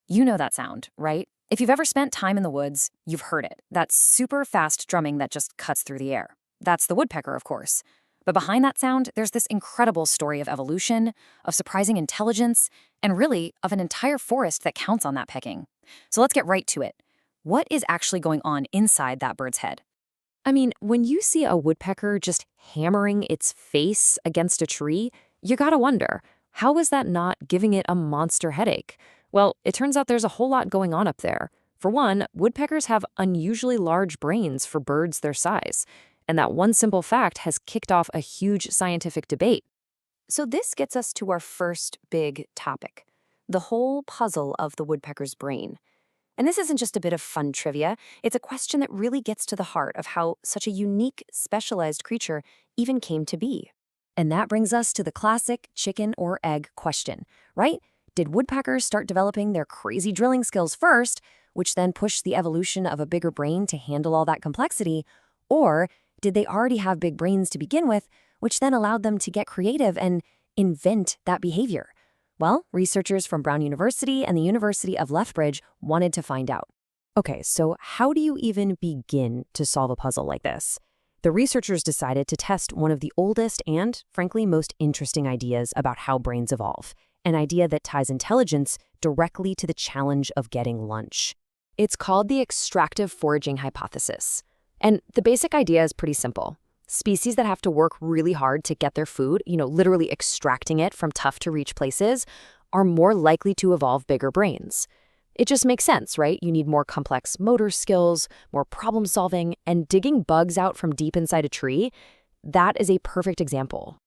You know that sound, right? If you've ever spent time in the woods, you've heard it. That super fast drumming that just cuts through the air. That's the woodpecker, of course. But behind that sound, there's this incredible story of evolution, of surprising intelligence, and really of an entire forest that counts on that pecking. So let's get right to it. What is actually going on inside that bird's head? I mean, when you see a woodpecker just hammering its face against a tree, you gotta wonder, how is that not giving it a monster headache? Well, it turns out there's a whole lot going on up there. For one, woodpeckers have unusually large brains for birds their size, and that one simple fact has kicked off a huge scientific debate. So this gets us to our first big topic, the whole puzzle of the woodpecker's brain. And this isn't just a bit of fun trivia, it's a question that really gets to the heart of how such a unique, specialized creature even came to be. And that brings us to the classic chicken or egg question, right? Did woodpeckers start developing their crazy drilling skills first, which then pushed the evolution of a bigger brain to handle all that complexity? Or did they already have big brains to begin with, which then allowed them to get creative and invent that behavior? Well, researchers from Brown University and the University of Lethbridge wanted to find out. Okay, so how do you even begin to solve a puzzle like this? The researchers decided to test one of the oldest and, frankly, most interesting ideas about how brains evolve, an idea that ties intelligence directly to the challenge of getting lunch. It's called the extractive foraging hypothesis. And the basic idea is pretty simple. Species that have to work really hard to get their food, literally extracting it from tough-to-reach places, are more likely to evolve bigger brains. It just makes sense, right? You need more complex motor skills, more problem-solving, and digging bugs out from deep inside a tree, that is a perfect example.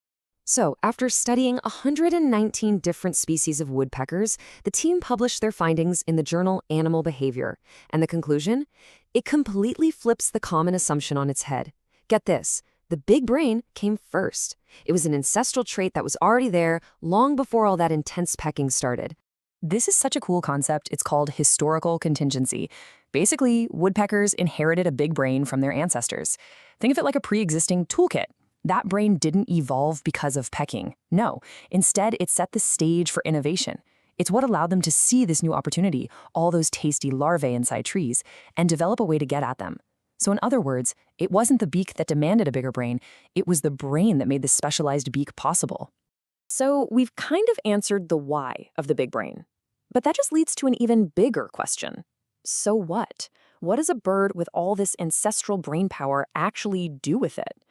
So, after studying 119 different species of woodpeckers, the team published their findings in the journal Animal Behavior. And the conclusion? It completely flips the common assumption on its head. Get this, the big brain came first. It was an ancestral trait that was already there long before all that intense pecking started. This is such a cool concept. It's called historical contingency. Basically, woodpeckers inherited a big brain from their ancestors. Think of it like a pre-existing toolkit. That brain didn't evolve because of pecking. No, instead it set the stage for innovation. It's what allowed them to see this new opportunity, all those tasty larvae inside trees, and develop a way to get at them. So in other words, it wasn't the beak that demanded a bigger brain, it was the brain that made the specialized beak possible. So we've kind of answered the why of the big brain. But that just leads to an even bigger question. So what? What does a bird with all this ancestral brain power actually do with it?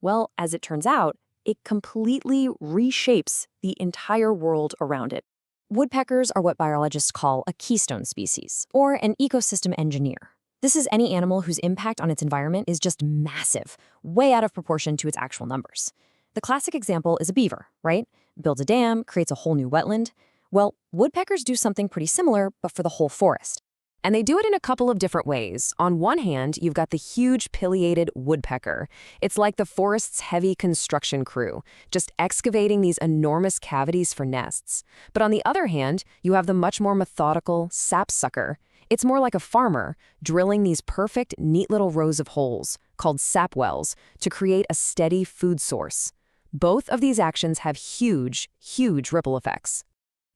Well, as it turns out, it completely reshapes the entire world around it. Woodpeckers are what biologists call a keystone species, or an ecosystem engineer. This is any animal whose impact on its environment is just massive, way out of proportion to its actual numbers. The classic example is a beaver, right? Builds a dam, creates a whole new wetland. Well, woodpeckers do something pretty similar, but for the whole forest. And they do it in a couple of different ways. On one hand, you've got the huge pileated woodpecker. It's like the forest's heavy construction crew, just excavating these enormous cavities for nests. But on the other hand, you have the much more methodical sapsucker. It's more like a farmer, drilling these perfect, neat little rows of holes, called sap wells, to create a steady food source. Both of these actions have huge, huge ripple effects.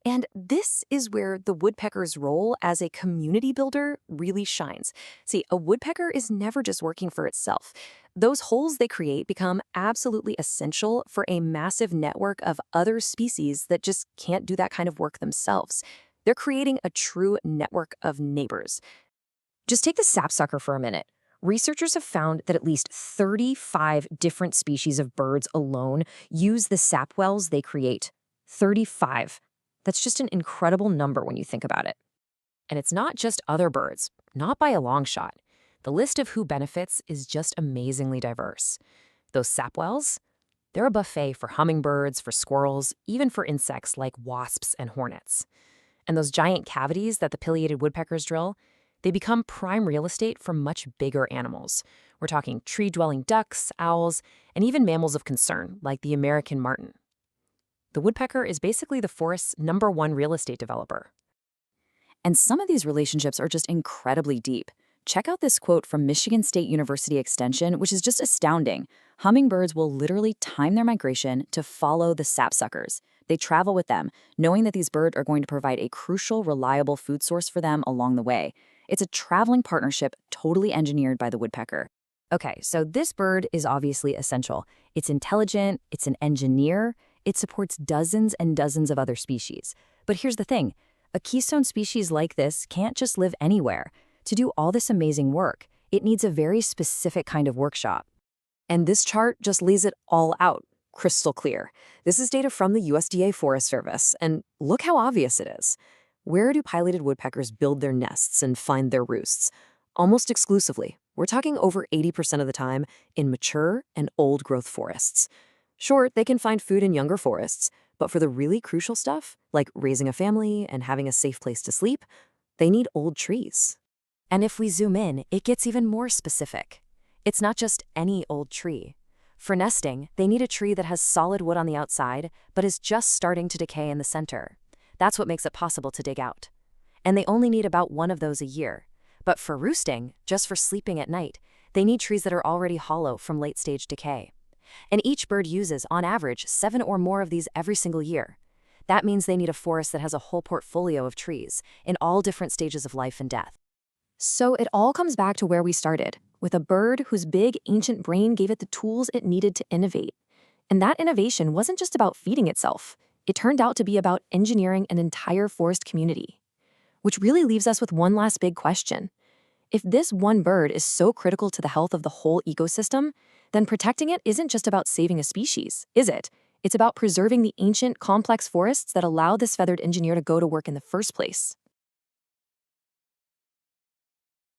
And this is where the woodpecker's role as a community builder really shines. See, a woodpecker is never just working for itself. Those holes they create become absolutely essential for a massive network of other species that just can't do that kind of work themselves. They're creating a true network of neighbors. Just take the sapsucker for a minute. Researchers have found that at least 35 different species of birds alone use the sap wells they create. 35. That's just an incredible number when you think about it. And it's not just other birds, not by a long shot. The list of who benefits is just amazingly diverse. Those sap wells, they're a buffet for hummingbirds, for squirrels, even for insects like wasps and hornets. And those giant cavities that the pileated woodpeckers drill, they become prime real estate for much bigger animals. We're talking tree-dwelling ducks, owls, and even mammals of concern, like the American marten. The woodpecker is basically the forest's #1 real estate developer. And some of these relationships are just incredibly deep. Check out this quote from Michigan State University Extension, which is just astounding. Hummingbirds will literally time their migration to follow the sapsuckers. They travel with them, knowing that these birds are going to provide a crucial, reliable food source for them along the way. It's a traveling partnership totally engineered by the woodpecker. Okay, so this bird is obviously essential. It's intelligent, it's an engineer, it supports dozens and dozens of other species. But here's the thing, a keystone species like this can't just live anywhere. To do all this amazing work, it needs a very specific kind of workshop. And this chart just lays it all out, crystal clear. This is data from the USDA Forest Service, and look how obvious it is. Where do pileated woodpeckers build their nests and find their roosts? Almost exclusively. We're talking over 80% of the time in mature and old-growth forests. Sure, they can find food in younger forests, but for the really crucial stuff, like raising a family and having a safe place to sleep, they need old trees. And if we zoom in, it gets even more specific. It's not just any old tree. For nesting, they need a tree that has solid wood on the outside, but is just starting to decay in the center. That's what makes it possible to dig out. And they only need about one of those a year. But for roosting, just for sleeping at night, they need trees that are already hollow from late-stage decay. And each bird uses, on average, 7 or more of these every single year. That means they need a forest that has a whole portfolio of trees in all different stages of life and death. So it all comes back to where we started, with a bird whose big, ancient brain gave it the tools it needed to innovate. And that innovation wasn't just about feeding itself. It turned out to be about engineering an entire forest community. Which really leaves us with one last big question. If this one bird is so critical to the health of the whole ecosystem, then protecting it isn't just about saving a species, is it? It's about preserving the ancient, complex forests that allow this feathered engineer to go to work in the first place.